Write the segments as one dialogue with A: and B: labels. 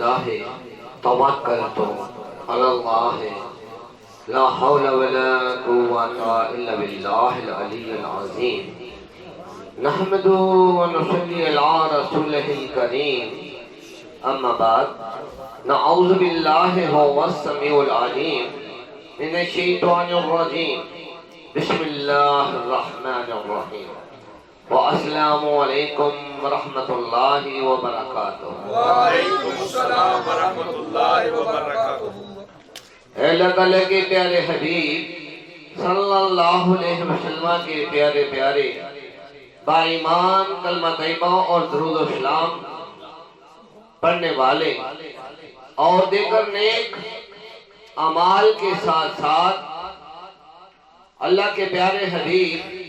A: الله توكلت على الله لا حول ولا قوة إلا بالله العلي العظيم نحمد ونصلي على رسوله الكريم أما بعد نعوذ بالله هو السميع العليم من الشيطان الرجيم بسم الله الرحمن الرحيم والسلام علیکم ورحمۃ اللہ وبرکاتہ۔
B: وعلیکم السلام ورحمۃ اللہ وبرکاتہ۔
A: اے اللہ تعالیٰ کے پیارے حبیب صلی اللہ علیہ وسلم کے پیارے پیارے با ایمان کلمہ طیبہ اور درود و سلام پڑھنے والے اور دیگر نیک اعمال کے ساتھ ساتھ اللہ کے پیارے حبیب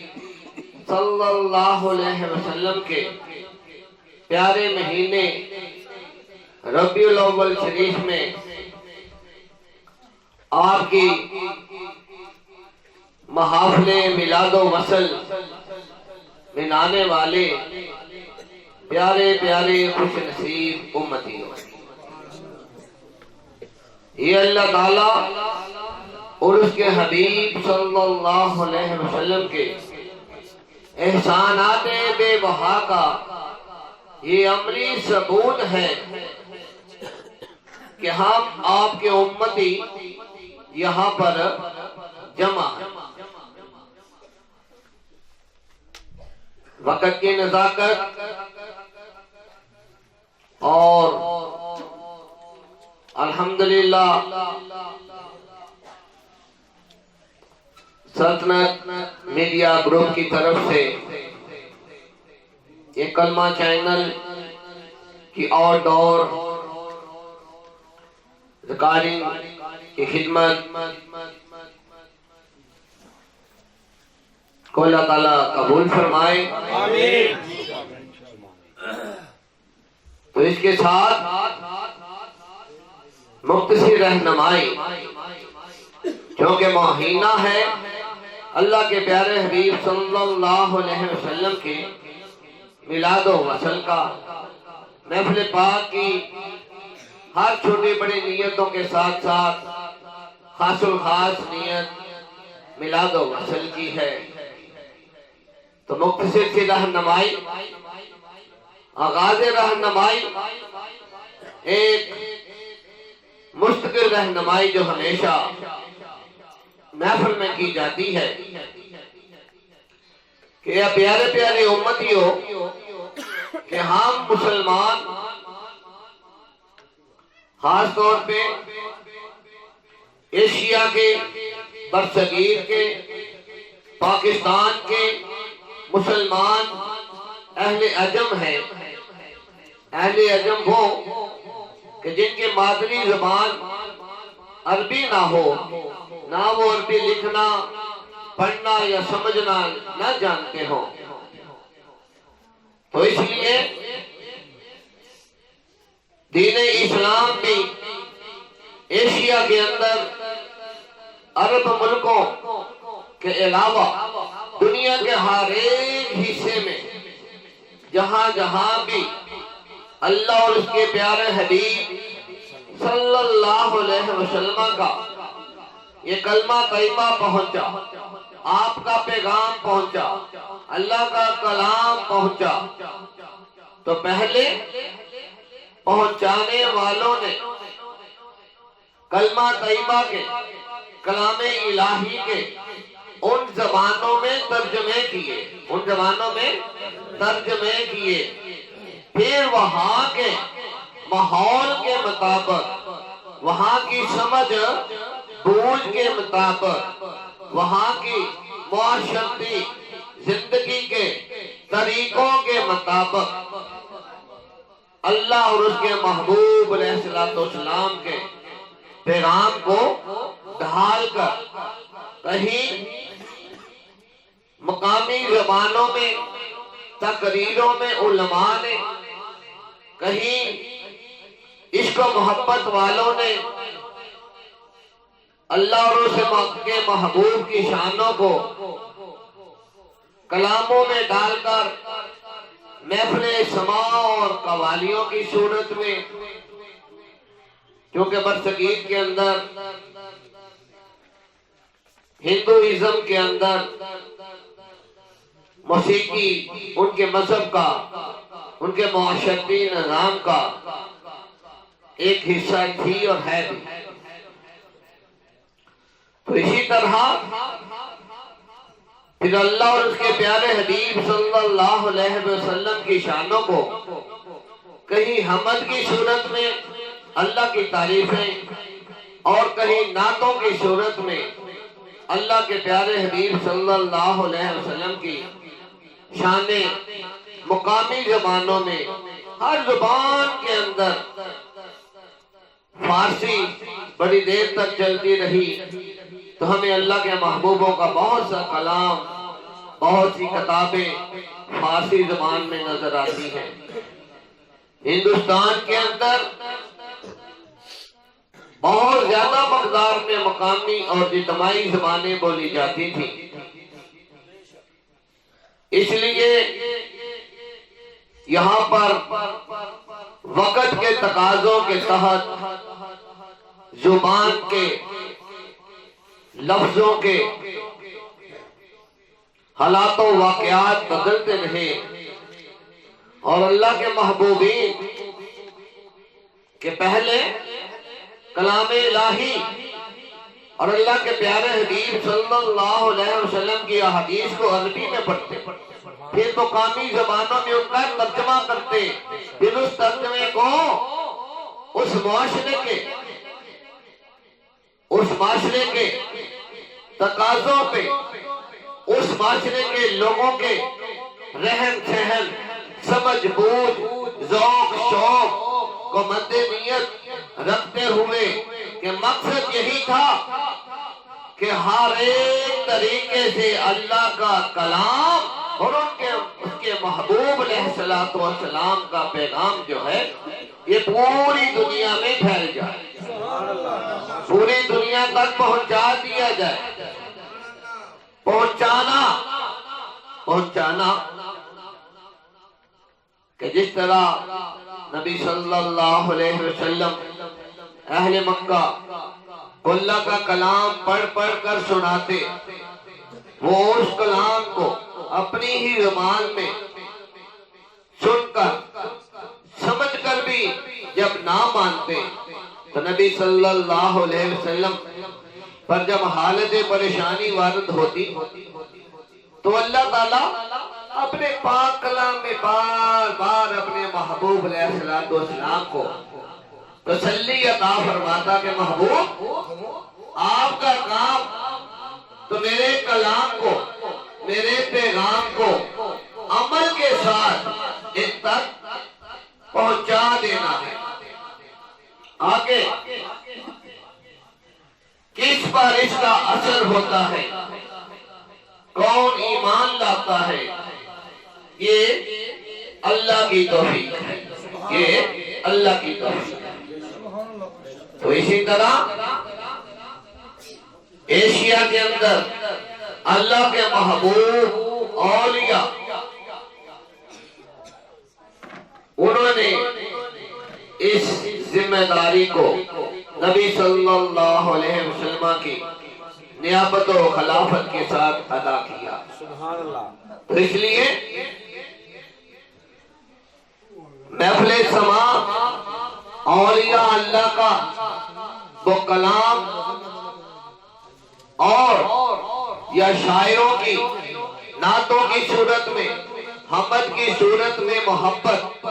A: صلی اللہ علیہ وسلم کے پیارے مہینے ربیع الاول شریف میں آپ کی محافل میلاد و وصل منانے والے پیارے پیارے خوش نصیب امتیوں، یہ اللہ تعالیٰ اور اس کے حبیب صلی اللہ علیہ وسلم کے احسانات بے بہا کا یہ عملی ثبوت ہے کہ ہم آپ کے امتی یہاں پر جمع ہیں۔ وقت کی نزاکت اور الحمدللہ سلطنت میڈیا گروپ کی طرف سے یہ کلمہ چینل کی آؤٹ ڈور ریکارڈنگ کی خدمت کو اللہ تعالیٰ قبول فرمائے۔
B: آمین۔
A: تو اس کے ساتھ مختصر رہنمائی، چونکہ مہینہ ہے اللہ کے پیارے حبیب صلی اللہ علیہ وسلم کے میلاد و وصل کا، محفل پاک کی ہر چھوٹی بڑی نیتوں کے ساتھ ساتھ خاص الخاص نیت میلاد و وصل کی ہے۔ تو مختصر سی رہنمائی، آغاز رہنمائی، ایک مستقل رہنمائی جو ہمیشہ محفل میں کی جاتی ہے کہ اے پیارے پیارے امتیوں کہ ہم مسلمان خاص طور پہ ایشیا کے برصغیر کے پاکستان کے مسلمان اہل عجم ہیں۔ اہل عجم وہ کہ جن کی مادری زبان عربی نہ ہو، نہ وہ عربی لکھنا پڑھنا یا سمجھنا نہ جانتے ہوں، تو اس لیے دین اسلام بھی ایشیا کے اندر عرب ملکوں کے علاوہ دنیا کے ہر ایک حصے میں جہاں جہاں بھی اللہ اور اس کے پیارے حبیب صلی اللہ علیہ وسلم کا یہ کلمہ طیبہ پہنچا، آپ کا پیغام پہنچا، اللہ کا کلام پہنچا، تو پہلے پہنچانے والوں نے کلمہ طیبہ کے کلام الہی کے ان زبانوں میں ترجمے کیے، پھر وہاں کے ماحول کے مطابق، وہاں کی سمجھ بوجھ کے مطابق، وہاں کی معاشرتی زندگی کے طریقوں کے مطابق اللہ اور اس کے محبوب علیہ السلام کے پیغام کو ڈھال کر کہیں مقامی زبانوں میں تقریروں میں علماء نے، کہیں عشق و محبت والوں نے اللہ اور اس کے محبوب کی شانوں کو کلاموں میں ڈال کر محفل سماع اور قوالیوں کی صورت میں کیونکہ برصغیر کے اندر ہندوازم کے اندر موسیقی ان کے مذہب کا، ان کے معاشرتی نظام کا ایک حصہ تھی اور ہے بھی۔ تو اسی طرح پھر اللہ اور اس کے پیارے حبیب صلی اللہ علیہ وسلم کی شانوں کو کہیں حمد کی صورت میں اللہ کی تعریفیں اور کہیں نعتوں کی صورت میں اللہ کے پیارے حبیب صلی اللہ علیہ وسلم کی شانیں مقامی زبانوں میں ہر زبان کے اندر فارسی بڑی دیر تک چلتی رہی، تو ہمیں اللہ کے محبوبوں کا بہت سا کلام، بہت سی کتابیں فارسی زبان میں نظر آتی ہیں۔ ہندوستان کے اندر بہت زیادہ مقدار میں مقامی اور اجتماعی زبانیں بولی جاتی تھیں، اس لیے یہاں پر وقت کے تقاضوں کے تحت زبان کے لفظوں کے حالات و واقعات بدلتے رہے، اور اللہ کے محبوبین کے پہلے کلام الہی اور اللہ کے پیارے حبیب صلی اللہ علیہ وسلم کی احادیث کو عربی میں پڑھتے، پھر مقامی زبانوں میں ان کا ترجمہ کرتے، پھر اس ترجمے کو اس معاشرے کے تقاضوں پہ، اس معاشرے کے لوگوں کے رہن سہن، سمجھ بوجھ، ذوق شوق کو مد نیت رکھتے ہوئے کہ مقصد یہی تھا کہ ہر ایک طریقے سے اللہ کا کلام اور اس کے محبوب علیہ السلام کا پیغام جو ہے یہ پوری دنیا میں پھیل جائے، پوری دنیا تک پہنچا دیا جائے۔ پہنچانا کہ جس طرح نبی صلی اللہ علیہ وسلم اہل مکہ کو اللہ کا کلام پڑھ پڑھ کر سناتے، وہ اس کلام کو اپنی ہی زبان میں سن کر سمجھ کر بھی جب نہ مانتے، تو نبی صلی اللہ علیہ وسلم پر جب حالت پریشانی وارد ہوتی تو اللہ تعالیٰ اپنے پاک کلام میں بار بار اپنے محبوب علیہ السلام کو تسلی عطا فرماتا کہ محبوب آپ کا کام تو میرے کلام کو، میرے پیغام کو عمل کے ساتھ اس تک پہنچا دینا ہے۔ آگے کس پر اس کا اثر ہوتا ہے، کون ایمان لاتا ہے، یہ اللہ کی توفیق ہے، یہ اللہ کی توفیق ہے۔ تو اسی طرح ایشیا کے اندر اللہ کے محبوب اولیاء انہوں نے اس ذمہ داری کو نبی صلی اللہ علیہ وسلم کی نیابت و خلافت کے ساتھ ادا کیا۔ تو اس لیے محفل سما اولیاء اللہ کا وہ کلام اور یا شاعروں کی نعتوں کی صورت میں، حمد کی صورت میں محبت،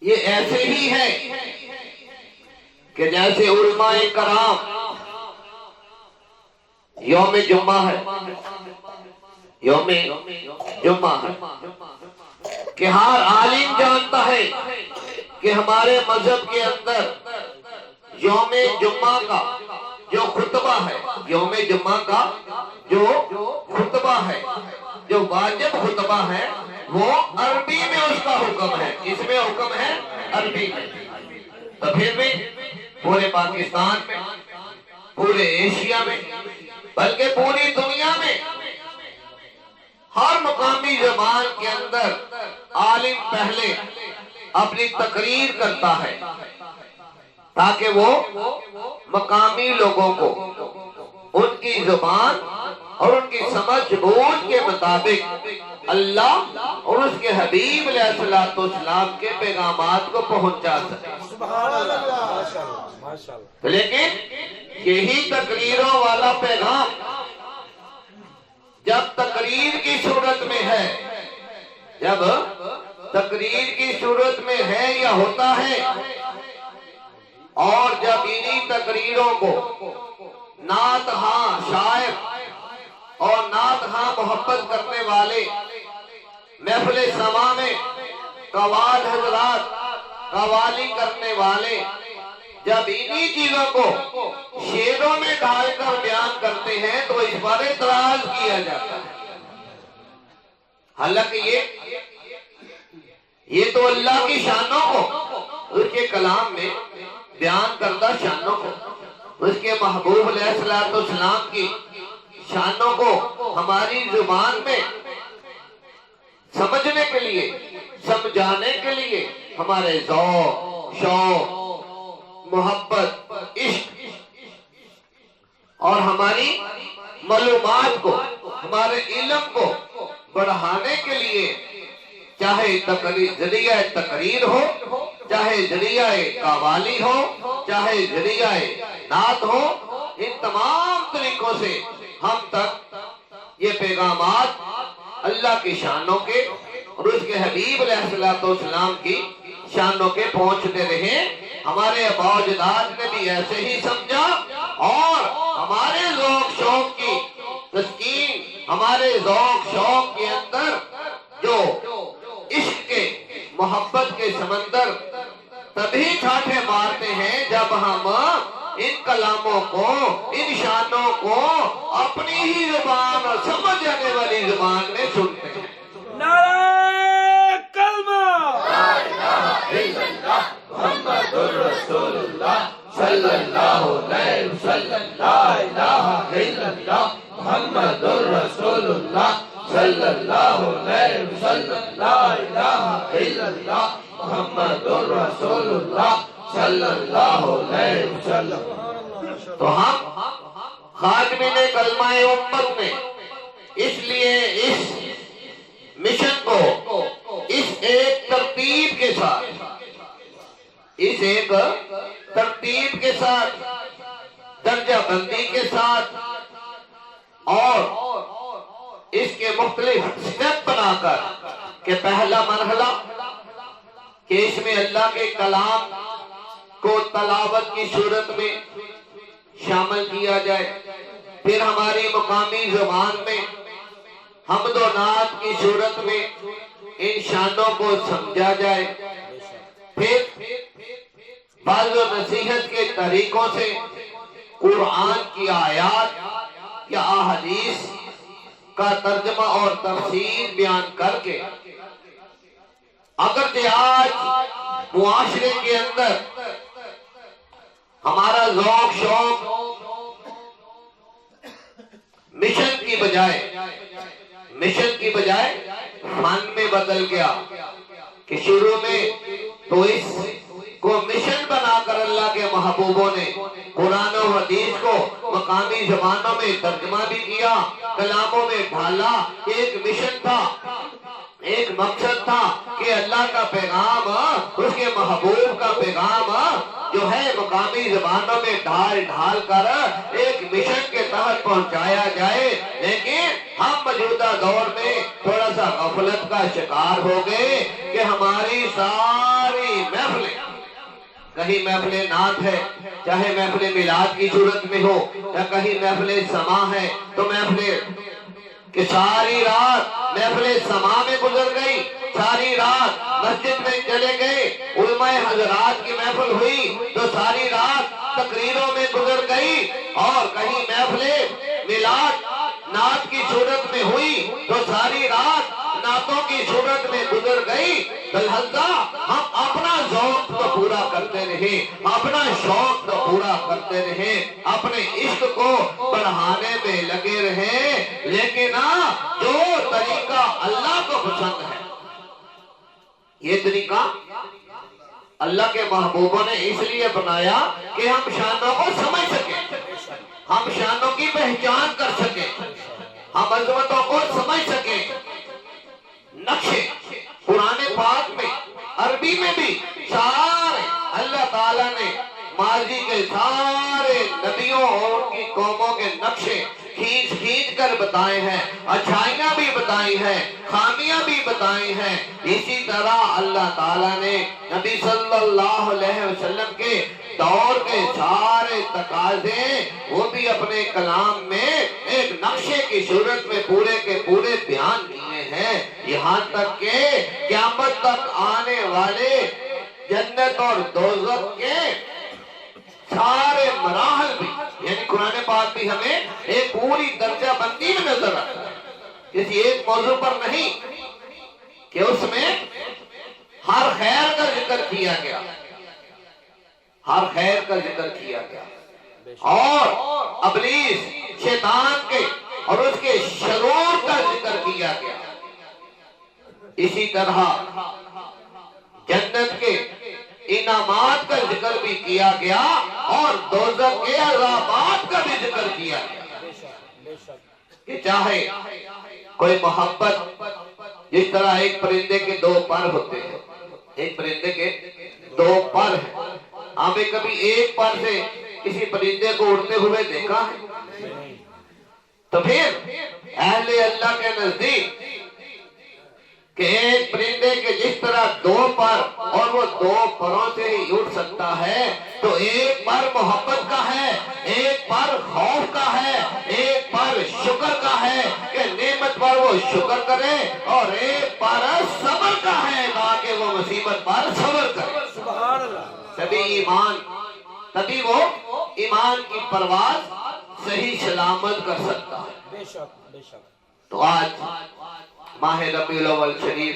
A: یہ ایسے ہی ہے کہ جیسے علماء کرام یوم جمعہ ہے، یوم جمعہ ہے کہ ہر عالم جانتا ہے کہ ہمارے مذہب کے اندر یوم جمعہ کا جو خطبہ ہے، یوم جمعہ کا جو خطبہ ہے، جو واجب خطبہ ہے، وہ عربی میں اس کا حکم ہے۔ اس میں حکم ہے عربی میں۔ تو پھر بھی پورے پاکستان میں، پورے ایشیا میں، بلکہ پوری دنیا میں ہر مقامی زبان کے اندر عالم پہلے اپنی تقریر کرتا ہے، تاکہ وہ مقامی لوگوں کو ان کی زبان اور ان کی سمجھ بوجھ کے مطابق اللہ اور اس کے حبیب علیہ السلام کے پیغامات کو پہنچا سکے.
B: سبحان اللہ ماشاءاللہ.
A: لیکن یہی تقریروں والا پیغام جب تقریر کی صورت میں ہے، جب تقریر کی صورت میں ہے یا ہوتا ہے، اور جب انہی تقریروں کو نعت ہاں شاعر اور نعت ہاں محبت کرنے والے محفل سما میں قوال حضرات قوالی کرنے والے جب انہی چیزوں کو شعروں میں ڈال کر بیان کرتے ہیں تو اس پر اعتراض کیا جاتا ہے. حالانکہ یہ تو اللہ کی شانوں کو، اس کے کلام میں بیان کردہ شانوں کو، اس کے محبوب علیہ السلام کی شانوں کو ہماری زبان میں سمجھنے کے لیے، سمجھانے کے لیے ہمارے ذوق، شوق، محبت، عشق اور ہماری معلومات کو، ہمارے علم کو بڑھانے کے لیے چاہے ذریعہ تقریر ہو، چاہے ذریعہ قوالی ہو، چاہے ذریعہ نعت ہو، ان تمام طریقوں سے ہم تک یہ پیغامات اللہ کی شانوں کے اور اس کے حبیب علیہ السلام کی شانوں کے پہنچتے رہے. ہمارے آباء و اجداد نے بھی ایسے ہی سمجھا، اور ہمارے ذوق شوق کی تسکین، ہمارے ذوق شوق کے اندر جو عشق کے محبت کے سمندر تبھی ٹھاٹھے مارتے ہیں جب ہم ان کلاموں کو، ان شانوں کو اپنی ہی زبان اور سمجھ آنے والی زبان میں سنتے ہیں.
B: نعرہ کلمہ لا الہ الا اللہ محمد رسول اللہ صلی اللہ علیہ وسلم. لا الہ الا اللہ محمد رسول اللہ صلی اللہ علیہ وسلم. لا الہ الا اللہ محمد رسول اللہ صلی اللہ علیہ وسلم.
A: تو ہم خاتمین کلمہ امت نے اس لیے اس مشن کو اس ایک ترتیب کے ساتھ، اس ایک ترتیب کے ساتھ، درجہ بندی کے ساتھ اور اس کے مختلف سٹیپ بنا کر کہ پہلا مرحلہ کہ اس میں اللہ کے کلام کو تلاوت کی صورت میں شامل کیا جائے، پھر ہماری مقامی زبان میں حمد و نعت کی صورت میں ان شانوں کو سمجھا جائے، پھر بعض و نصیحت کے طریقوں سے قرآن کی آیات یا احادیث کا ترجمہ اور تفسیر بیان کر کے اگرچہ آج معاشرے کے اندر ہمارا ذوق شوق مشن کی بجائے فن میں بدل گیا کہ شروع میں تو اس کو مشن بنا کر اللہ کے محبوبوں نے قرآن و حدیث کو مقامی زبانوں میں ترجمہ بھی کیا، کلاموں میں ڈھالا. ایک مشن تھا، ایک مقصد تھا کہ اللہ کا پیغام، اس کے محبوب کا پیغام جو ہے مقامی زبانوں میں ڈھال کر ایک مشن کے تحت پہنچایا جائے. لیکن ہم موجودہ دور میں تھوڑا سا غفلت کا شکار ہو گئے کہ ہماری ساری محفلیں، کہیں محفل نعت ہے، چاہے محفل میلاد کی صورت میں ہو، یا کہیں محفل سما ہے، تو محفل کہ ساری رات محفل سما میں گزر گئی، ساری رات مسجد میں چلے گئے، علماء حضرات کی محفل ہوئی تو ساری رات تقریروں میں گزر گئی، اور کہیں محفل میلاد نعت کی صورت میں ہوئی تو ساری رات نعتوں کی صورت میں گزر گئی. لہذا ہم اپنا ذوق تو پورا کرتے رہے، اپنا شوق تو پورا کرتے رہے، اپنے عشق کو بڑھانے میں لگے رہے، لیکن جو طریقہ اللہ کو پسند ہے، یہ طریقہ اللہ کے محبوبوں نے اس لیے بنایا کہ ہم شانوں کو سمجھ سکیں، ہم شانوں کی پہچان کر سکیں، ہم عظمتوں کو سمجھ سکیں۔ نقشے قرآن پاک میں عربی میں بھی سارے اللہ تعالیٰ نے ماضی کے سارے نبیوں اور ان کی قوموں کے نقشے کھینچ کر بتائے ہیں، اچھائیاں بھی بتائی ہیں، خامیاں بھی بتائی ہیں۔ اسی طرح اللہ تعالیٰ نے نبی صلی اللہ علیہ وسلم کے دور کے سارے تقاضے وہ بھی اپنے کلام میں ایک نقشے کی صورت میں پورے کے پورے بیان کیے ہیں، یہاں تک کہ قیامت تک آنے والے جنت اور دوزخ کے سارے مراحل بھی، یعنی قرآن پاک بھی ہمیں ایک پوری درجہ بندی میں نظر آتا ہے، کسی ایک موضوع پر نہیں کہ اس میں ہر خیر کا ذکر کیا گیا، ہر خیر کا ذکر کیا گیا، اور ابلیس شیطان کے اور اس کے شرور کا ذکر کیا گیا۔ اسی طرح جنت کے انعامات کا ذکر بھی کیا گیا اور دوزخ کے عذابات کا بھی ذکر کیا گیا، کہ چاہے کوئی محبت، جس طرح ایک پرندے کے دو پر ہوتے ہیں، ایک پرندے کے دو پر ہیں، آپ نے کبھی ایک پر سے کسی پرندے کو اڑتے ہوئے دیکھا ہے؟ تو پھر اہل اللہ کے نزدیک کہ ایک پرندے کے جس طرح دو پر اور وہ دو پروں سے ہی اڑ سکتا ہے، تو ایک پر محبت کا ہے، ایک پر خوف کا ہے، ایک پر شکر کا ہے کہ نعمت پر وہ شکر کرے، اور ایک پر صبر کا ہے تاکہ وہ مصیبت پر صبر کرے۔
B: سبحان اللہ۔
A: تبھی وہ ایمان کی پرواز صحیح سلامت کر سکتا ہے۔
B: بے شک بے شک۔
A: تو آج ماہ ربیع الاول شریف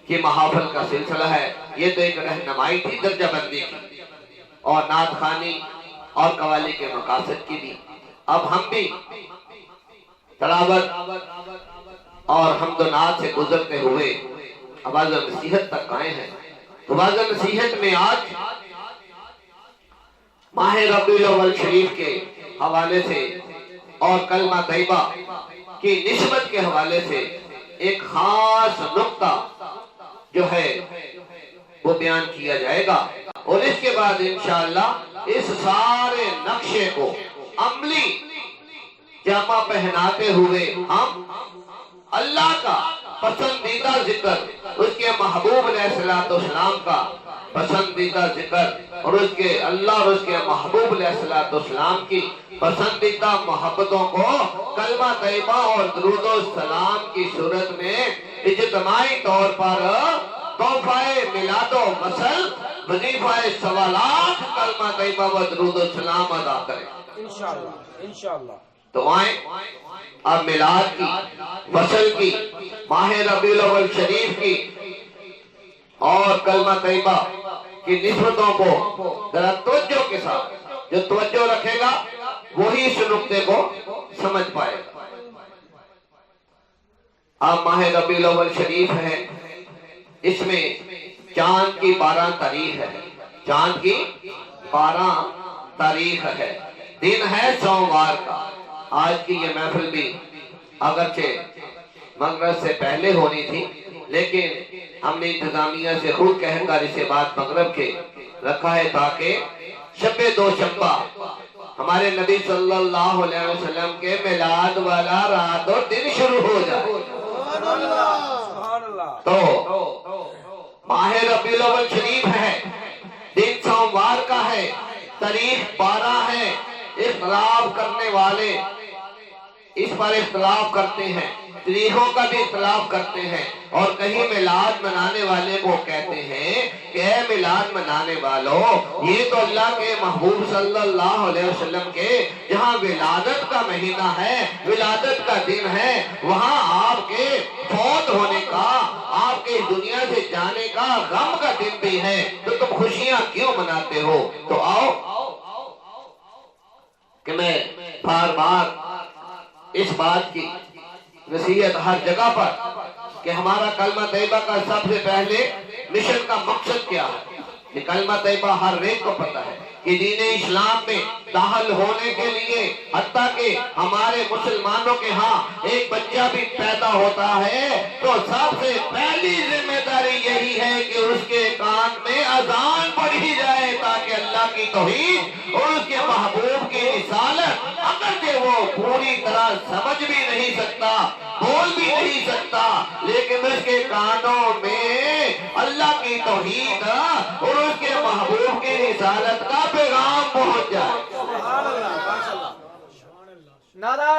A: کی محافل کا سلسلہ ہے، یہ تو ایک رہنمائی تھی درجہ بندی کی اور نعت خوانی اور قوالی کے مقاصد کی بھی۔ اب ہم بھی تلاوت اور حمد و نعت سے گزرتے ہوئے آواز نصیحت تک آئے ہیں۔ تو آواز نصیحت میں آج ماہ ربیع الاول شریف کے حوالے سے اور کلمہ طیبہ کی نسبت کے حوالے سے ایک خاص نقطہ جو ہے وہ بیان کیا جائے گا، اور اس کے بعد انشاءاللہ اس سارے نقشے کو عملی جامہ پہناتے ہوئے ہم اللہ کا پسندیدہ ذکر، اس کے محبوب علیہ السلام کا پسندیدہ ذکر، اور اس کے اللہ اور اس کے محبوب علیہ السلام کی پسندیدہ محبتوں کو کلمہ طیبہ اور درود و سلام کی صورت میں اجتماعی طور پر تحفہ میلاد و وصل، وظیفہ سوالات، کلمہ طیبہ و درود و سلام ادا کریں
B: انشاءاللہ انشاءاللہ۔
A: تو آئیں اب میلاد کی، وصل کی، ماہ ربیع الاول شریف کی اور کلمہ طیبہ کی نسبتوں کو ذرا توجہ کے ساتھ، جو توجہ رکھے گا وہی اس نقطے کو سمجھ پائے گا۔ اب ماہ ربیع الاول شریف ہے، اس میں چاند کی 12 تاریخ ہے، چاند کی 12 تاریخ ہے، دن ہے سوموار کا۔ آج کی یہ محفل بھی اگرچہ مغرب سے پہلے ہونی تھی، لیکن ہم نے انتظامیہ سے خود کہہ کر اسے بعد مغرب کے رکھا ہے تاکہ شب دوشنبہ ہمارے نبی صلی اللہ علیہ وسلم کے میلاد والا رات اور دن شروع ہو جائے۔
B: سبحان اللہ۔
A: تو ماہ ربیع الاول شریف ہے، دن سوموار کا ہے، تاریخ 12 ہے۔ اختلاف کرنے والے اس پر اختلاف کرتے ہیں، تاریخوں کا بھی اختلاف کرتے ہیں، اور کہیں میلاد منانے والے کو کہتے ہیں کہ اے میلاد منانے والوں، یہ تو اللہ کے محبوب صلی اللہ علیہ وسلم کے جہاں ولادت کا مہینہ ہے، ولادت کا دن ہے، وہاں آپ کے فوت ہونے کا، آپ کے دنیا سے جانے کا غم کا دن بھی ہے، تو تم خوشیاں کیوں مناتے ہو؟ تو آؤ کہ میں بار بار اس بات کی نصیحت ہر جگہ پر کہ ہمارا کلمہ طیبہ کا سب سے پہلے مشن کا مقصد کیا ہے؟ یہ کلمہ طیبہ ہر ایک کو پتہ ہے کہ دین اسلام میں داخل ہونے کے لیے حتیٰ کہ ہمارے مسلمانوں کے ہاں ایک بچہ بھی پیدا ہوتا ہے تو سب سے پہلی ذمہ داری یہی ہے کہ اس کے کان میں اذان پڑھی جائے تاکہ اللہ کی توحید اور اس کے محبوب کی رسالت اگرچہ وہ پوری طرح سمجھ بھی نہیں سکتا بول بھی نہیں سکتا لیکن اس کے کانوں میں اللہ کی توحید اور اس کے محبوب کی رسالت کا پیغام پہنچ جائے.
B: نعرہ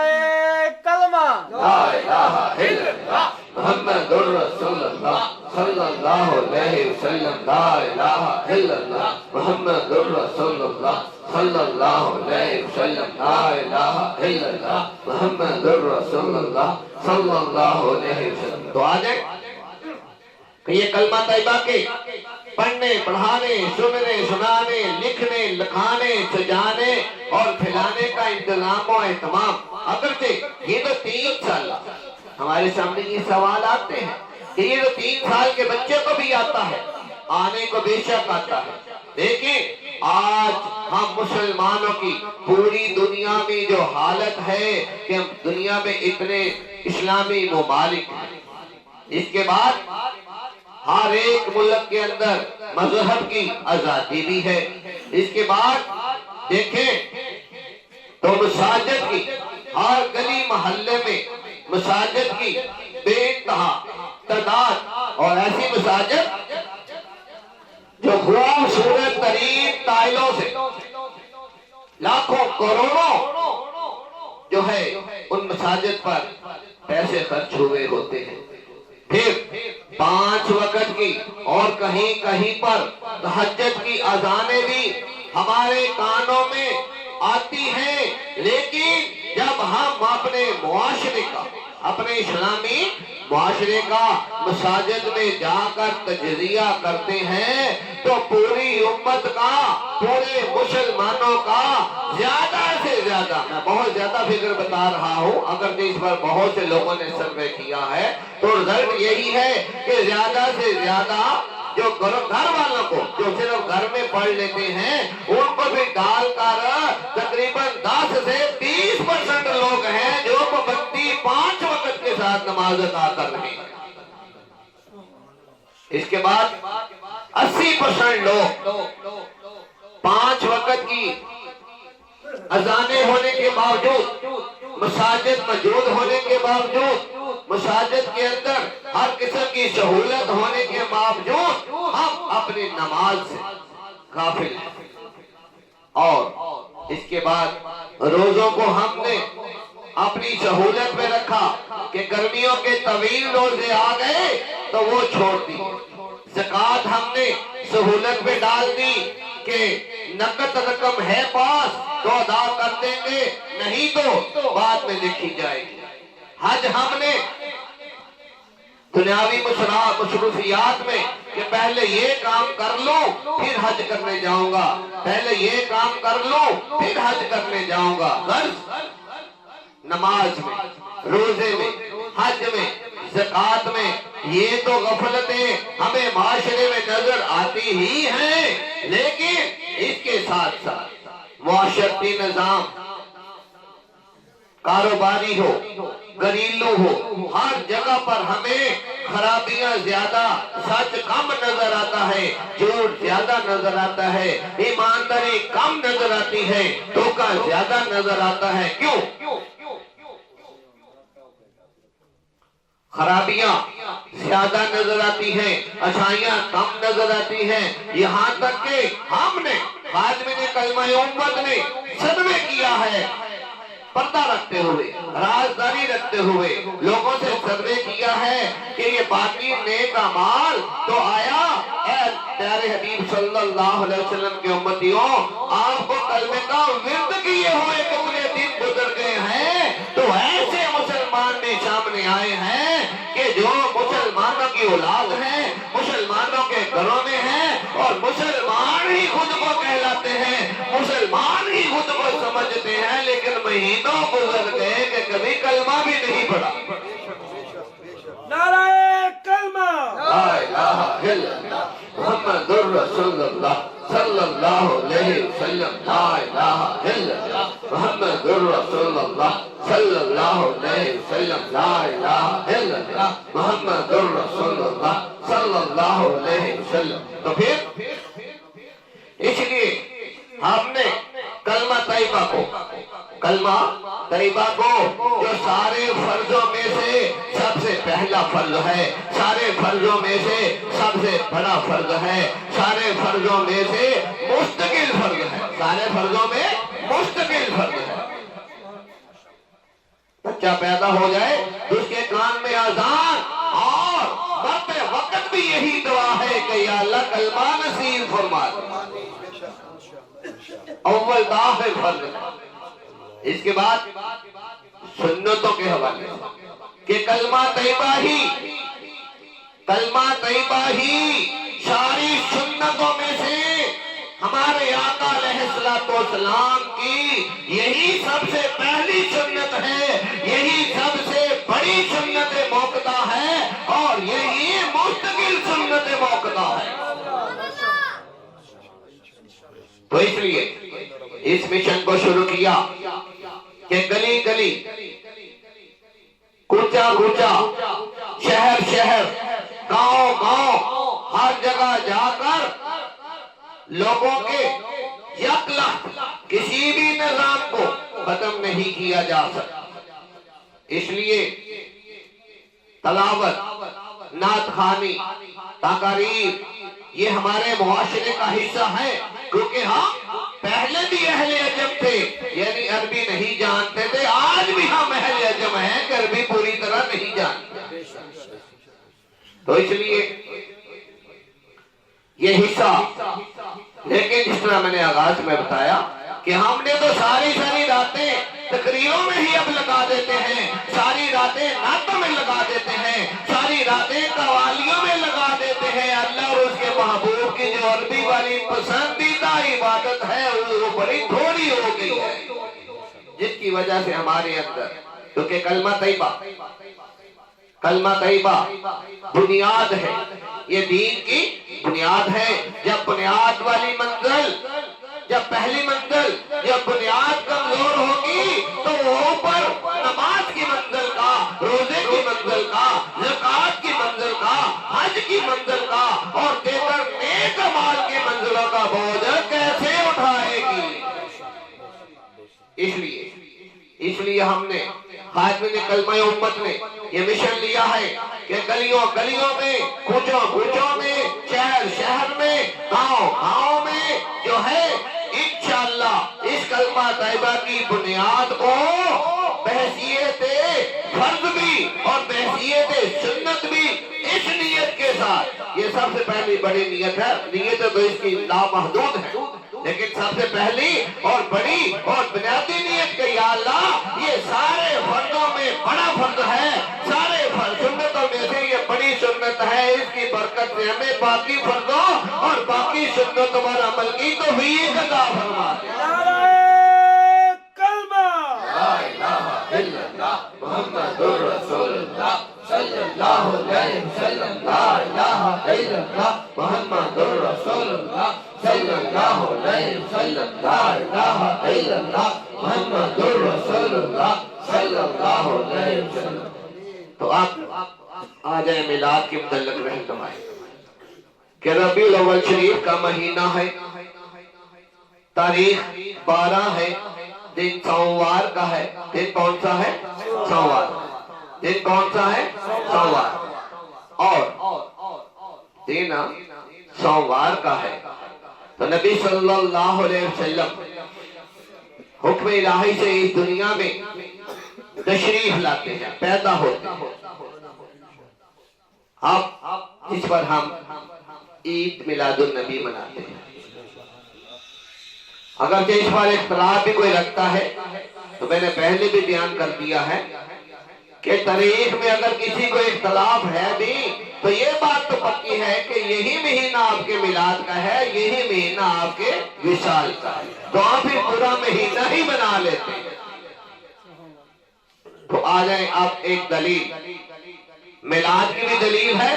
B: کلمہ
A: لا الہ الا اللہ محمد رسول اللہ صلی اللہ علیہ وسلم. لا الہ الا اللہ محمد رسول اللہ صلی اللہ علیہ وسلم. لا الہ الا اللہ محمد رسول اللہ صلی اللہ علیہ وسلم. تو آج کہ یہ کلمہ طیبہ کے پڑھنے پڑھانے سننے سنانے لکھنے لکھانے سجانے اور پھیلانے کا انتظام و اہتمام اگرچہ یہ تو 3 سال ہمارے سامنے یہ سوال آتے ہیں کہ یہ تو 3 سال کے بچے کو بھی آتا ہے آنے کو بے شک آتا ہے لیکن آج ہم مسلمانوں کی پوری دنیا میں جو حالت ہے کہ دنیا میں اتنے اسلامی ممالک ہیں اس کے بعد ہر ایک ملک کے اندر مذہب کی آزادی بھی ہے اس کے بعد دیکھیں تو مساجد کی ہر گلی محلے میں مساجد کی بے انتہا تعداد اور ایسی مساجد جو خوبصورت ترین ٹائلوں سے لاکھوں کروڑوں جو ہے ان مساجد پر پیسے خرچ ہوئے ہوتے ہیں پھر 5 وقت کی اور کہیں کہیں پر تہجد کی اذانیں بھی ہمارے کانوں میں آتی ہیں لیکن جب ہم اپنے معاشرے کا اپنے اسلامی معاشرے کا مساجد میں جا کر تجزیہ کرتے ہیں تو پوری امت کا پورے مسلمانوں کا زیادہ سے زیادہ میں بہت زیادہ فگر بتا رہا ہوں اگر اس پر بہت سے لوگوں نے سروے کیا ہے تو رزلٹ یہی ہے کہ زیادہ سے زیادہ جو گھر والوں کو جو صرف گھر میں پڑھ لیتے ہیں ان کو بھی ڈال کر تقریباً 10 سے 30% لوگ ہیں جو پابندی 5 وقت کے ساتھ نماز ادا کر رہے ہیں اس کے بعد 80% لوگ 5 وقت کی اذانیں ہونے کے باوجود مساجد موجود ہونے کے باوجود مساجد کے اندر ہر قسم کی سہولت ہونے کے باوجود ہم اپنی نماز سے غافل ہیں اور اس کے بعد روزوں کو ہم نے اپنی سہولت میں رکھا کہ گرمیوں کے طویل روزے آ گئے تو وہ چھوڑ دی زکوٰۃ ہم نے سہولت میں ڈال دی کہ نقد رقم ہے پاس تو ادا کر دیں گے نہیں تو بعد میں دیکھی جائے گی حج ہم نے دنیاوی مصروفیات میں کہ پہلے یہ کام کر لو پھر حج کرنے جاؤں گا پہلے یہ کام کر لو پھر حج کرنے جاؤں گا غرض نماز میں روزے میں حج میں زکوٰۃ میں یہ تو غفلتیں ہمیں معاشرے میں نظر آتی ہی ہیں لیکن اس کے ساتھ ساتھ معاشرتی نظام کاروباری ہو گھریلو ہو ہر جگہ پر ہمیں خرابیاں زیادہ سچ کم نظر آتا ہے جھوٹ زیادہ نظر آتا ہے ایمانداری کم نظر آتی ہے دھوکہ زیادہ نظر آتا ہے کیوں خرابیاں زیادہ نظر آتی ہیں اچھائیاں کم نظر آتی ہیں یہاں تک کہ ہم نے خادمین کلمہ امت نے صدمے کیا ہے پردہ رکھتے ہوئے رازداری رکھتے ہوئے لوگوں سے صدمے کیا ہے کہ یہ باقی نیک اعمال تو آیا اے پیارے حبیب صلی اللہ علیہ وسلم کے امتیوں آپ کو کلمے کا ورد کیے ہوئے کتنے دن گزر گئے ہیں تو ایسے مسلمان بھی سامنے آئے ہیں کہ جو مسلمانوں کی اولاد ہیں مسلمانوں کے گھروں میں ہیں اور مسلمان ہی خود کو کہلاتے ہیں مسلمان ہی خود کو سمجھتے ہیں لیکن مہینوں گزر گئے کہ کبھی کلمہ بھی نہیں پڑھا
B: نعرہ کلمہ
A: لا الہ الا اللہ محمد رسول اللہ صلی اللہ علیہ وسلم لا الہ الا اللہ محمد رسول اللہ صلی اللہ علیہ وسلم لا الہ الا اللہ محمد رسول اللہ صلی اللہ علیہ وسلم. تو پھر اس لیے ہم نے کلمہ طیبہ کو جو سارے فرضوں میں سے سب سے پہلا فرض ہے، سارے فرضوں میں سے سب سے بڑا فرض ہے، سارے فرضوں میں سے مستقل فرض ہے، سارے فرضوں میں مستقل فرض ہے. بچہ پیدا ہو جائے تو اس کے کان میں اذان اور مرتے وقت بھی یہی دعا ہے کہ یا اللہ کلمہ نصیب فرما دے. اول داخل فرض ہے. اس کے بعد سنتوں کے حوالے کہ کلمہ طیبہ ہی ساری سنتوں میں سے ہمارے آقا علیہ السلام کی یہی سب سے پہلی سنت ہے، یہی سب سے بڑی سنت موقدہ ہے اور یہی مستقل سنت موقدہ ہے. تو اس لیے اس مشن کو شروع کیا کہ گلی گلی، کوچا کوچا، شہر شہر، گاؤں گاؤں، ہر جگہ جا کر لوگوں کے یک لخت کسی بھی نظام کو ختم نہیں کیا جا سکتا. اس لیے تلاوت، نعت خوانی، تقاریر یہ ہمارے معاشرے کا حصہ ہے، کیونکہ ہم پہلے بھی اہل عجم تھے، یعنی عربی نہیں جانتے تھے. آج بھی ہم اہل عجم ہیں کہ عربی پوری طرح نہیں جانتے. تو اس لیے یہ حصہ، لیکن جس طرح میں نے آغاز میں بتایا کہ ہم نے تو ساری راتیں تقریروں میں ہی اب لگا دیتے ہیں، ساری راتیں نعتوں میں لگا دیتے ہیں، ساری راتیں قوالیوں میں لگا دیتے ہیں. اللہ اور اس کے محبوب کی جو عربی والی پسندیدہ عبادت ہے وہ بڑی تھوڑی ہو گئی ہے، جس کی وجہ سے ہمارے اندر، کیونکہ کلمہ طیبہ بنیاد ہے، یہ دین کی بنیاد ہے. جب بنیاد والی منزل، جب پہلی منزل، جب بنیاد کمزور ہوگی تو اوپر نماز کی منزل کا، روزے کی منزل کا، زکوٰۃ کی منزل کا، حج کی منزل کا اور دیگر نیک اعمال کی منزلوں کا بوجھ کیسے اٹھائے گی؟ اس لیے ہم نے خادمین کلمہ امت نے یہ مشن لیا ہے کہ گلیوں گلیوں میں، کوچوں کوچوں میں، شہر شہر میں، گاؤں گاؤں میں جو ہے انشاءاللہ اس کلمہ طیبہ کی بنیاد کو بحیثیت فرض بھی اور بحیثیت سنت بھی اس نیت کے ساتھ، یہ سب سے پہلی بڑی نیت ہے. نیت تو اس کی لامحدود ہے، لیکن سب سے پہلی اور بڑی اور بنیادی نیت کہ یا اللہ یہ سارے فرضوں میں بڑا فرض ہے، سارے سنتوں میں سے یہ بڑی سنت ہے، اس کی برکت سے ہمیں باقی فرضوں اور باقی سنتوں پر عمل کی توفیق عطا فرما دے.
B: کلمہ
A: لا الہ الا اللہ محمد رسول اللہ صلی اللہ علیہ وسلم لا الہ الا اللہ محمد رسول اللہ صلی اللہ علیہ وسلم لا الہ الا اللہ محمد رسول اللہ صلی اللہ علیہ وسلم. تو آپ آ جائیں میلاد کے متعلق رہنمائی کہ ربیع الاول شریف کا مہینہ ہے، تاریخ 12 ہے، دن سوموار کا ہے. دن کون سا ہے؟ سوموار. دن کون سا ہے؟ سوموار. اور دن سوموار کا ہے. تو نبی صلی اللہ علیہ وسلم حکم الہی سے اس دنیا میں تشریف لاتے ہیں، پیدا ہوتے ہیں. اب اس پر ہم عید میلاد النبی مناتے ہیں. اگرچہ اس پر اختلاف بھی کوئی رکھتا ہے تو میں نے پہلے بھی بیان کر دیا ہے کہ تاریخ میں اگر کسی کو اختلاف ہے بھی تو یہ بات تو پکی ہے کہ یہی مہینہ آپ کے میلاد کا ہے، یہی مہینہ آپ کے وصال کا ہے، تو آپ ہی پورا مہینہ ہی بنا لیتے ہیں. تو آ جائیں آپ ایک دلیل، میلاد کی بھی دلیل ہے،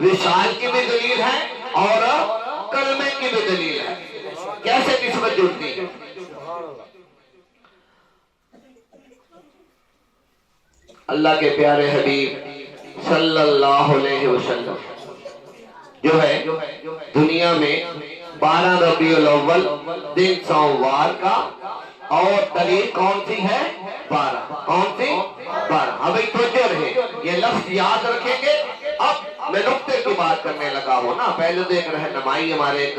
A: وصال کی بھی دلیل ہے اور کلمے کی بھی دلیل ہے، کیسے نسبت جڑتی ہے۔ اللہ کے پیارے حبیب صلی اللہ علیہ وسلم جو ہے دنیا میں 12 ربیع الاول دن سوموار کا، اور تاریخ کون سی ہے؟ 12۔ کون سی؟ 12۔ اب ایک توجہ رہے، یہ لفظ یاد رکھیں گے۔ اب میں نقطے کی بات کرنے لگا ہوں نا، پہلے تو ایک رہنمائی ہمارے ایک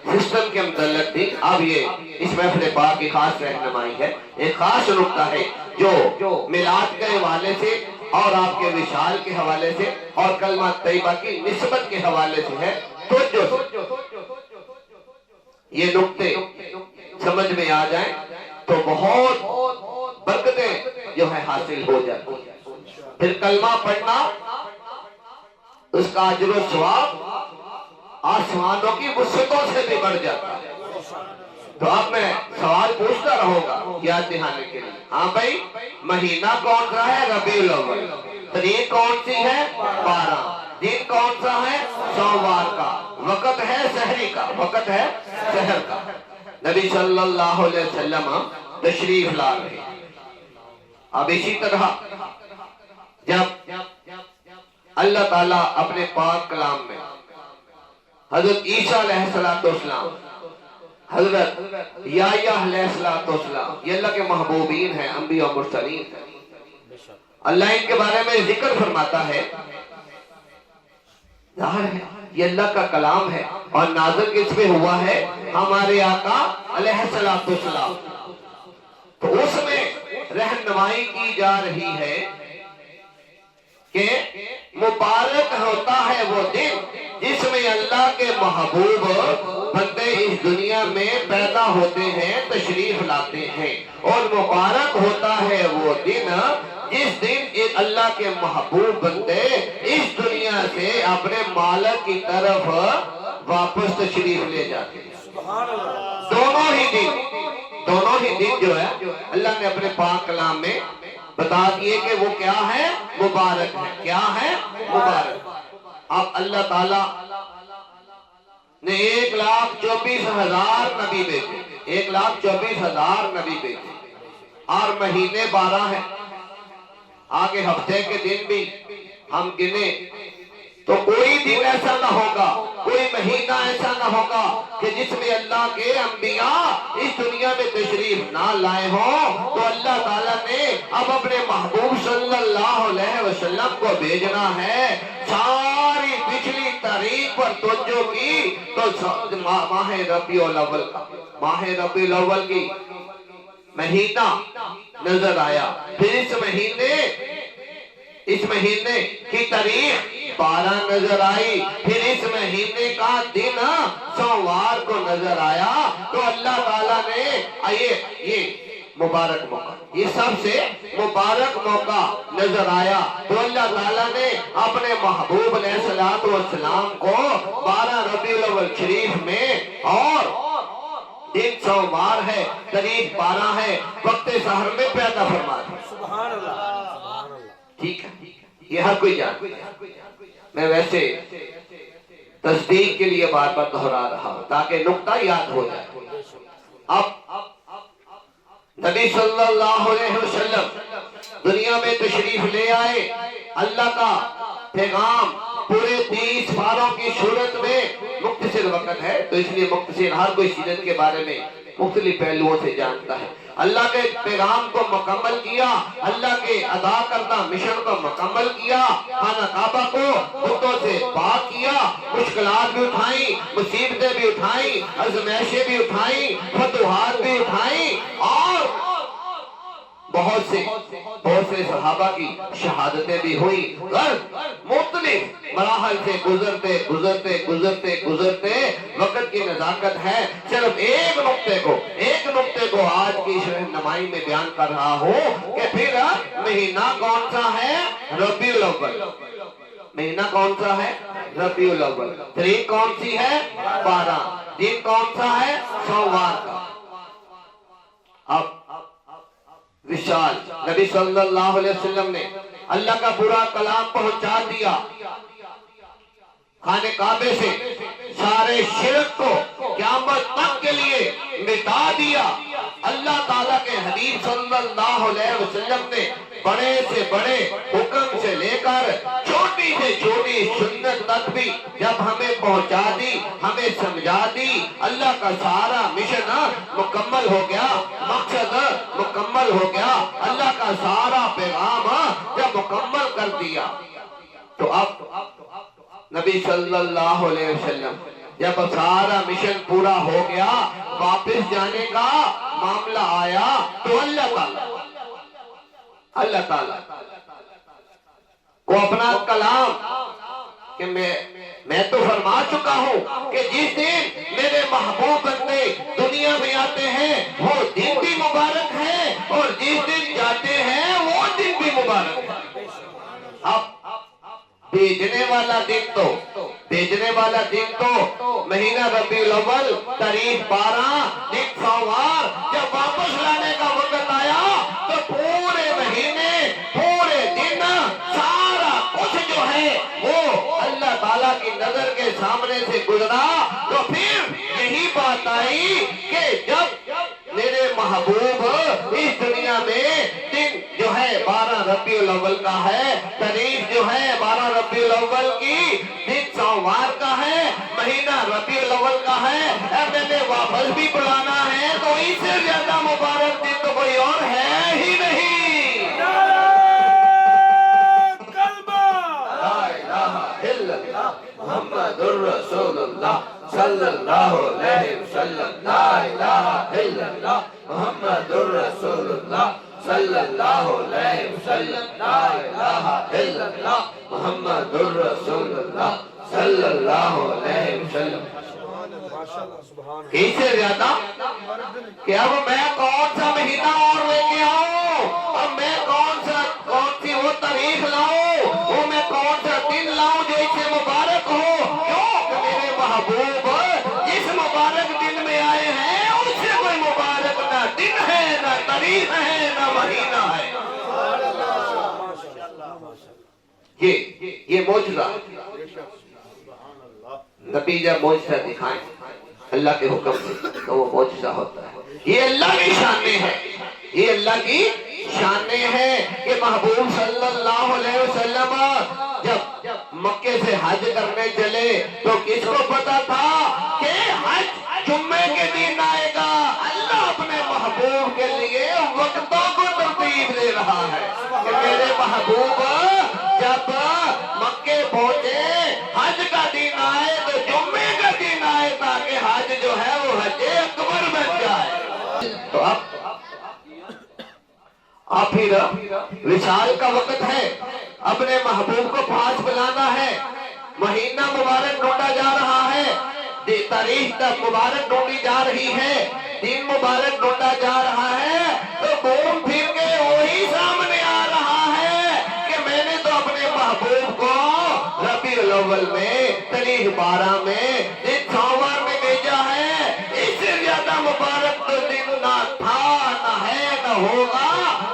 A: سسٹم کے متعلق تھی، اب یہ اس محفل پاک کی خاص رہنمائی ہے، ایک خاص نقطہ ہے جو میلاد کے حوالے سے اور آپ کے وشال کے حوالے سے اور کلمہ طیبہ کی نسبت کے حوالے سے ہے۔ توجہ سے یہ نقطے سمجھ میں آ جائیں تو بہت برکتیں جو ہے حاصل ہو جاتی ہیں۔ پھر کلمہ پڑھنا، اس کا اجر و ثواب آسمانوں کی وسعتوں سے بھی بڑھ جاتا ہے۔ تو اب میں سوال پوچھتا رہوں گا یاد دہانے کے لیے۔ ہاں بھائی، مہینہ کون سا ہے؟ ربیع الاول۔ تاریخ کون سی ہے؟ 12۔ دن کون سا ہے؟ سوموار کا۔ وقت ہے سحری کا، وقت ہے سحر کا۔ نبی صلی اللہ علیہ وسلم تشریف لا رہے ہیں۔ اب اسی طرح جب اللہ تعالیٰ اپنے پاک کلام میں حضرت عیسیٰ علیہ السلام، حضرت یحییٰ علیہ السلام، یہ اللہ کے محبوبین ہیں، انبیاء و مرسلین ہیں، اللہ ان کے بارے میں ذکر فرماتا ہے، ظاہر ہے یہ اللہ کا کلام ہے اور نازل کس پہ ہوا ہے؟ ہمارے آقا علیہ السلام۔ تو اس میں رہنمائی کی جا رہی ہے کہ مبارک ہوتا ہے وہ دن جس میں اللہ کے محبوب بندے اس دنیا میں پیدا ہوتے ہیں، تشریف لاتے ہیں، اور مبارک ہوتا ہے وہ دن جس دن اللہ کے محبوب بندے اس دنیا سے اپنے مالک کی طرف واپس تشریف لے جاتے ہیں۔ دونوں ہی دن جو ہے اللہ نے اپنے پاک کلام میں بتا دیے کہ وہ کیا ہے؟ مبارک ہے۔ کیا ہے؟ مبارک۔ اب اللہ تعالیٰ نے 1,24,000 نبی بھیجے، 1,24,000 نبی بھیجے، اور مہینے 12 ہیں۔ آگے ہفتے کے دن بھی ہم گنے تو کوئی دن ایسا نہ ہوگا، کوئی مہینہ ایسا نہ ہوگا کہ جس میں اللہ کے انبیاء اس دنیا میں تشریف نہ لائے ہوں۔ تو اللہ تعالیٰ نے اب اپنے محبوب صلی اللہ علیہ وسلم کو بھیجنا ہے۔ ساری پچھلی تاریخ پر توجہ کی تو ماہ ربیع الاول کی مہینہ نظر آیا، پھر اس مہینے کی تاریخ 12 نظر آئی، پھر اس مہینے کا دن سوموار کو نظر آیا۔ تو اللہ تعالیٰ نے یہ مبارک موقع، یہ سب سے مبارک موقع نظر آیا، تو اللہ تعالیٰ نے اپنے محبوب علیہ السلام کو 12 ربیع الاول شریف میں، اور دن سوموار ہے، تاریخ 12 ہے، وقت سحر میں پیدا فرما دیا۔
B: سبحان اللہ۔
A: ٹھیک ہے، یہ ہر کوئی جانتا ہے۔ میں ویسے تصدیق کے لیے بار بار دہرا رہا ہوں تاکہ نقطہ یاد ہو جائے۔ اب نبی صلی اللہ علیہ وسلم دنیا میں تشریف لے آئے، اللہ کا پیغام پورے 30 پاروں کی صورت میں، مختصر وقت ہے تو اس لیے مختصر، ہر کوئی سیرت کے بارے میں مختلف پہلوؤں سے جانتا ہے۔ اللہ کے پیغام کو مکمل کیا، اللہ کے ادا کردہ مشن کو مکمل کیا، خانہ کعبہ کو بتوں سے پاک کیا، مشکلات بھی اٹھائیں، مصیبتیں بھی اٹھائیں، آزمائشیں بھی اٹھائیں، فتوحات بھی اٹھائیں، اور بہت سے صحابہ کی شہادتیں بھی ہوئی۔ مختلف مراحل سے گزرتے وقت کی نزاکت ہے۔ صرف ایک نقطے کو آج کی اس رہنمائی میں بیان کر رہا ہوں کہ پھر مہینہ کون سا ہے؟ ربیع الاول۔ مہینہ کون سا ہے؟ ربیع الاول۔ تاریخ کون سی ہے؟ 12۔ دن کون سا ہے؟ سوموار کا۔ اب وشال نبی صلی اللہ علیہ وسلم نے اللہ کا پورا کلام پہنچا دیا، خانے کعبے سے سارے شرک کو قیامت تک کے لیے مٹا دیا۔ اللہ تعالیٰ کے حبیب صلی اللہ علیہ وسلم نے بڑے سے بڑے حکم سے لے کر چھوٹی سے چھوٹی سنت تک بھی جب ہمیں پہنچا دی، ہمیں سمجھا دی، اللہ کا سارا مشن مکمل ہو گیا، مقصد مکمل ہو گیا، اللہ کا سارا پیغام جب مکمل کر دیا تو اب نبی صلی اللہ علیہ وسلم جب سارا مشن پورا ہو گیا، واپس جانے کا معاملہ آیا تو اللہ تعالیٰ کو اپنا کلام کہ میں تو فرما چکا ہوں کہ جس دن میرے محبوب بندے دنیا میں آتے ہیں وہ دن بھی مبارک ہے اور جس دن جاتے ہیں وہ دن بھی مبارک ہے۔ اب بھیجنے والا دن تو مہینہ ربیع الاول تاریخ 12 دن سوار جب واپس لانے کا وقت آیا تو پورے مہینے پورے دن سارا کچھ جو ہے وہ اللہ تعالیٰ کی نظر کے سامنے سے گزرا۔ تو پھر یہی بات آئی کہ جب میرے محبوب اس دنیا میں دن جو ہے 12 ربیع الاول کا ہے، تاریخ جو ہے 12 ربیع الاول کی، دن سوار کا ہے، مہینہ ربیع الاول کا ہے، میں نے واپس بھی بلانا ہے تو اس سے زیادہ مبارک دن تو کوئی اور ہے ہی نہیں۔ لا الہ الا اللہ محمد الرسول اللہ صلی اللہ علیہ وسلم، لا الہ الا اللہ محمد الرسول اللہ صلی اللہ علیہ وسلم، لا الہ الا اللہ محمد الرسول اللہ صلی اللہ علیہ وسلم۔ اس سے زیادہ کہ اب میں کون سا مہینہ اور لے کے آؤں، اب میں کون سی وہ تاریخ لاؤں، وہ میں کون سا دن لاؤں جو اس سے مبارک ہو، کیوں کہ میرے محبوب جس مبارک دن میں آئے ہیں اس سے کوئی مبارک نہ دن ہے، نہ تاریخ ہے، نہ مہینہ ہے۔ یہ معجزہ نبی جب معجزہ دکھائیں اللہ کے حکم سے تو وہ معجزہ ہوتا ہے۔ یہ اللہ کی شانیں ہے، یہ اللہ کی شانیں ہے کہ محبوب صلی اللہ علیہ وسلم جب مکے سے حج کرنے چلے تو کس کو پتا تھا کہ حج جمعے کے دن آئے گا؟ اللہ اپنے محبوب کے لیے وقتوں کو ترتیب دے رہا ہے کہ میرے محبوب جب مکے پہنچے حج کا دن آئے تو جمعے کا دن آئے تاکہ حج جو ہے وہ حج اکبر بن جائے۔ تو اب پھر وصال کا وقت ہے، اپنے محبوب کو پاس بلانا ہے، مہینہ مبارک ڈھونڈا جا رہا ہے، تاریخ مبارک ڈھونڈی جا رہی ہے، دن مبارک ڈھونڈا جا رہا ہے، تو گھوم پھر کے وہی سامنے آ رہا ہے کہ میں نے تو اپنے محبوب کو ربیع الاول میں تاریخ 12 میں دن سوار میں بھیجا ہے، اس سے زیادہ مبارک تو دن نہ تھا، نہ ہے، نہ ہوگا۔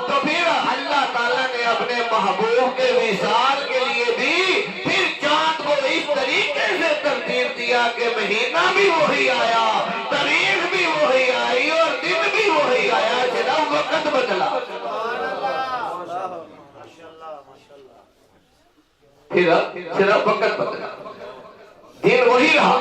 A: تو پھر اللہ تعالیٰ نے اپنے محبوب کے وصال کے لیے بھی پھر چاند کو اس طریقے سے ترتیب دیا کہ مہینہ بھی وہی آیا، تاریخ بھی وہی آئی اور دن بھی وہی آیا، صرف وقت بدلا۔ پھر صرف وقت بدلا، دن وہی رہا،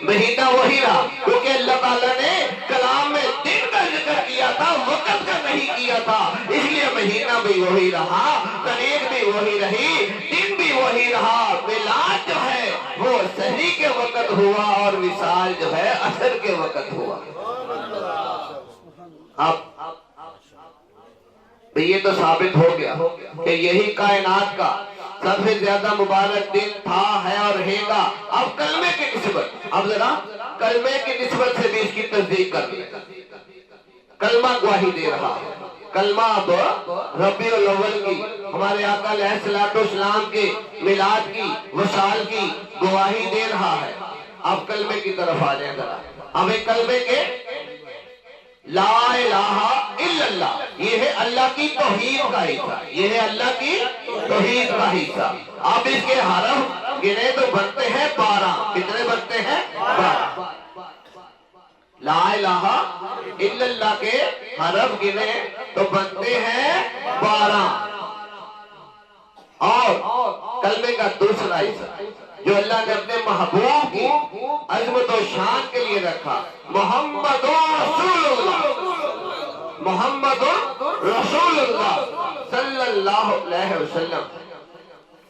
A: مہینہ وہی رہا، کیونکہ اللہ تعالیٰ نے کلام میں دن کا ذکر کیا تھا، وقت کا نہیں کیا تھا، اس لیے مہینہ بھی وہی رہا، تاریخ بھی وہی رہی، دن بھی وہی رہا۔ میلاد جو ہے وہ سحری کے وقت ہوا اور وصال جو ہے عصر کے وقت ہوا۔ اب یہ تو ثابت ہو گیا کہ یہی کائنات کا سب سے زیادہ مبارک دن تھا، ہے اور رہے گا۔ اب کلمے کی نسبت، اب ذرا کلمے کی نسبت سے بھی اس کی تصدیق کر لیں۔ کلمہ گواہی دے رہا ہے، کلمہ اب ربیع الاول کی، ہمارے آقا علیہ الصلوۃ والسلام کے میلاد کی، وصال کی گواہی دے رہا ہے۔ اب کلمے کی طرف آ جائیں ذرا، اب ایک کلمے کے لا الہ الا اللہ، یہ ہے اللہ کی توحید کا حصہ، یہ ہے اللہ کی توحید کا حصہ۔ اب اس کے حرف گنے تو بنتے ہیں 12. کتنے بنتے ہیں؟ 12. لا الہ الا اللہ کے حرف گنے تو بنتے ہیں 12. اور کلمے کا دوسرا حصہ جو اللہ نے اپنے محبوب کی عظمت و شان کے لیے رکھا، محمد رسول اللہ، محمد رسول اللہ صلی اللہ علیہ وسلم.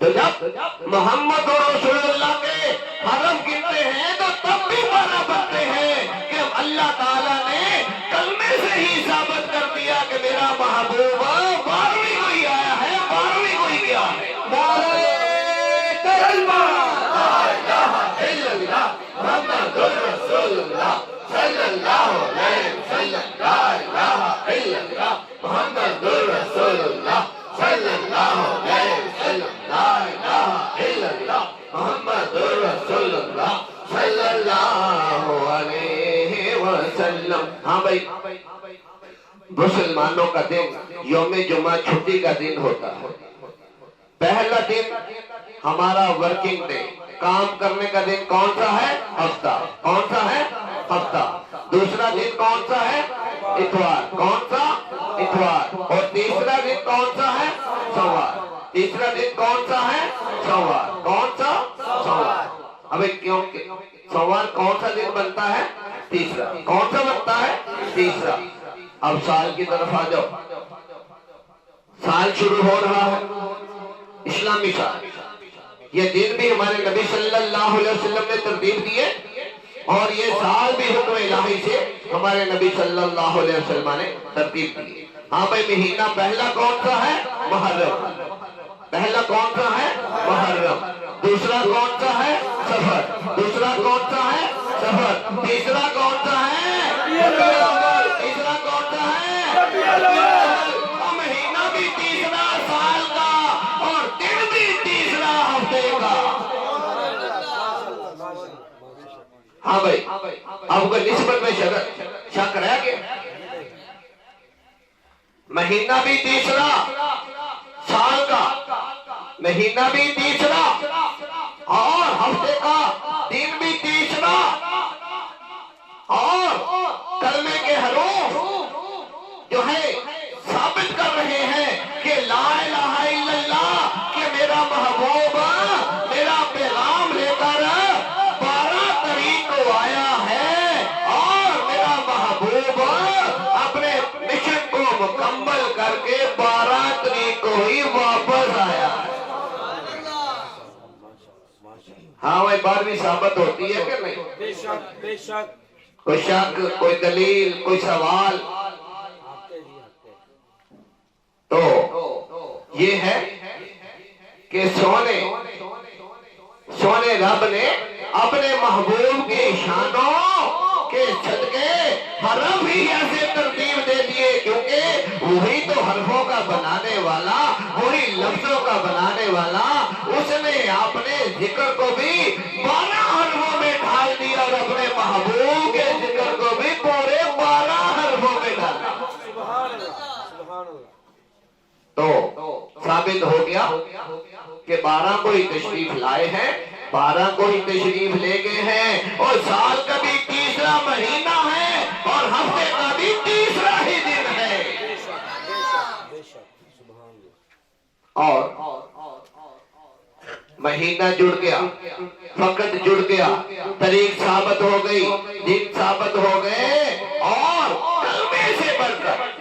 A: تو جب محمد رسول اللہ کے حرف گنتے ہیں تو تب بھی 12 بنتے ہیں کہ اللہ تعالیٰ نے کلمے سے ہی ثابت کر دیا کہ میرا محبوب 12ویں کو ہی آیا ہے، 12ویں کو ہی گیا ہے. محمد رسول اللہ صلی اللہ علیہ وسلم. لا الہ الا اللہ محمد رسول اللہ صلی اللہ علیہ وسلم. لا الہ الا اللہ محمد رسول اللہ صلی اللہ علیہ وسلم. ہاں بھائی، مسلمانوں کا دن یوم جمعہ چھٹی کا دن ہوتا ہے. پہلا دن ہمارا ورکنگ ڈے، کام کرنے کا دن کون سا ہے؟ ہفتہ. کون سا ہے؟ ہفتہ. دوسرا دن کون سا ہے؟ اتوار. کون سا؟ اتوار. اور تیسرا دن کون سا ہے؟ سوار. تیسرا دن کون سا ہے؟ سوار. کون سا؟ سوار. ابھی کیوں سوار کون سا دن بنتا ہے؟ تیسرا. کون سا بنتا ہے؟ تیسرا. اب سال کی طرف آ جاؤ. سال شروع ہو رہا ہے، اسلامی سال. یہ دن بھی ہمارے نبی صلی اللہ علیہ وسلم نے ترتیب دیے، اور یہ سال بھی حکم الہی سے ہمارے نبی صلی اللہ علیہ وسلم نے ترتیب دی. ہاں بھائی، مہینہ پہلا کون سا ہے؟ محرم. پہلا کون سا ہے؟ محرم. دوسرا کون سا ہے؟ صفر. دوسرا کون سا ہے؟ صفر. تیسرا کون سا ہے؟ تیسرا کون سا ہے؟ مہینہ بھی تیسرا سال کا، اور دن بھی تیسرا ہفتے کا. ہاں بھائی، اب کوئی نسبت میں شک رہ گیا؟ مہینہ بھی تیسرا سال کا، مہینہ بھی تیسرا، اور ہفتے کا دن بھی تیسرا. اور کلمے کے حروف جو ہے ثابت کر رہے ہیں کہ لا الہ الا اللہ، کہ میرا محبوب میرا پیغام لے کر 12 تاریخ کو آیا ہے، اور میرا محبوب اپنے مشن کو مکمل کر کے 12 تاریخ کو ہی واپس آیا ہے. ہاں بھائی، 12ویں ثابت ہوتی ہے کہ نہیں؟
B: بے شک، بے شک.
A: کوئی شک، کوئی دلیل، کوئی سوال؟ تو یہ ہے کہ سونے رب نے اپنے محبوب کے شانوں کے صدقے حرف ہی ایسے ترتیب دے دیے، کیونکہ وہی تو حرفوں کا بنانے والا، وہی لفظوں کا بنانے والا، اس نے اپنے ذکر کو بھی 12 حرفوں میں ڈھال دیا، اور اپنے محبوب کے ذکر کو بھی پورے 12 حرفوں میں ڈال دیا. تو ثابت ہو گیا کہ 12 کو ہی تشریف لائے ہیں، 12 کو ہی تشریف لے گئے ہیں، اور سال کا بھی تیسرا مہینہ ہے، اور ہفتے کا بھی تیسرا ہی دن ہے. اور مہینہ جڑ گیا، وقت جڑ گیا، تاریخ ثابت ہو گئی، دن ثابت ہو گئے، اور کلمے سے بڑھ کر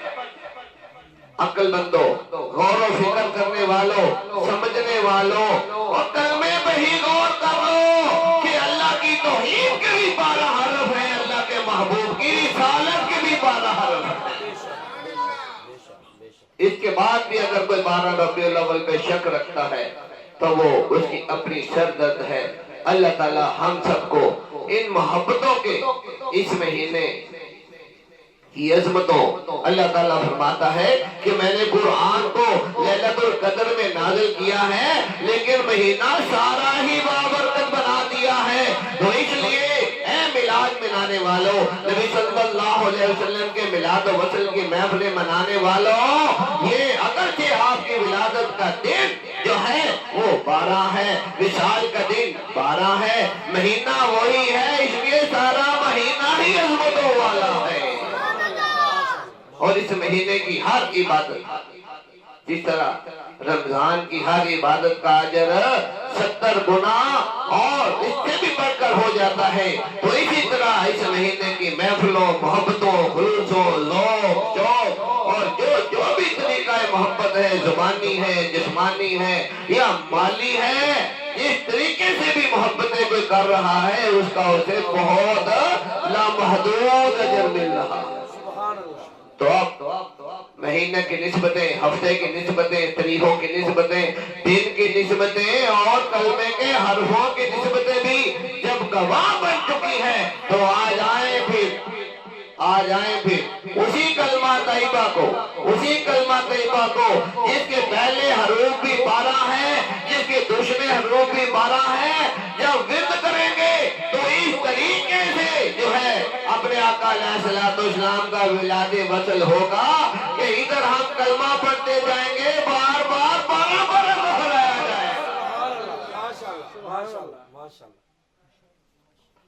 A: عقل مندوں، غور و فکر کرنے والوں، سمجھنے والوں، اور کلمے پہ ہی غور کر لو کہ اللہ کی توحید کے بھی 12 حرف ہیں، اللہ کے محبوب کی رسالت کے بھی 12 حرف ہیں. اس کے بعد بھی اگر کوئی 12 ربیع الاول پہ شک رکھتا ہے تو وہ اس کی اپنی سردرد ہے. اللہ تعالی ہم سب کو ان محبتوں کے اس مہینے کی عظمتوں، اللہ تعالیٰ فرماتا ہے کہ میں نے قرآن کو لیلۃ القدر میں نازل کیا ہے، لیکن مہینہ سارا ہی بابرکت بنا دیا ہے. تو اس لیے اے میلاد گنانے والوں، نبی صلی اللہ علیہ وسلم کے میلاد و وصل کی محفلیں منانے والوں، یہ اگرچہ آپ کی ولادت کا دن جو ہے وہ 12 ہے، وصال کا دن 12 ہے، مہینہ وہی ہے، اس لیے سارا مہینہ ہی عظمتوں والا ہے۔ اور اس مہینے کی ہر عبادت، جس طرح رمضان کی ہر عبادت کا اجر 70 گنا اور اس سے بھی بڑھ کر ہو جاتا ہے، تو اسی طرح اس مہینے کی محفلوں، محبتوں، خلوصوں، ذوق، شوق اور جو بھی طریقہ محبت ہے، زبانی ہے، جسمانی ہے یا مالی ہے، اس طریقے سے بھی محبتیں کوئی کر رہا ہے، اس کا اسے بہت لامحدود اجر مل رہا ہے۔ تو اب مہینہ کی نسبتیں، ہفتے کی نسبتیں، تاریخوں کی نسبتیں، دن کی نسبتیں اور کلمے کے حرفوں کی نسبتیں بھی جب گواہ بن چکی ہیں تو آ جائیں پھر اسی کلمہ طیبہ کو، جس کے پہلے حروف بھی 12 ہیں، جس کے دوسرے حروف بھی 12 ہیں، جب ورد کریں گے تو اس طریقے سے جو ہے اپنے آقا علیہ السلام کا ولاد وصل ہوگا کہ ادھر ہم کلمہ پڑھتے جائیں گے، بار بار 12 دہرایا جائے گا۔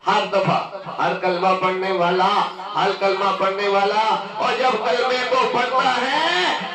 A: ہر دفعہ ہر کلمہ پڑھنے والا اور جب کلمے کو پڑھتا ہے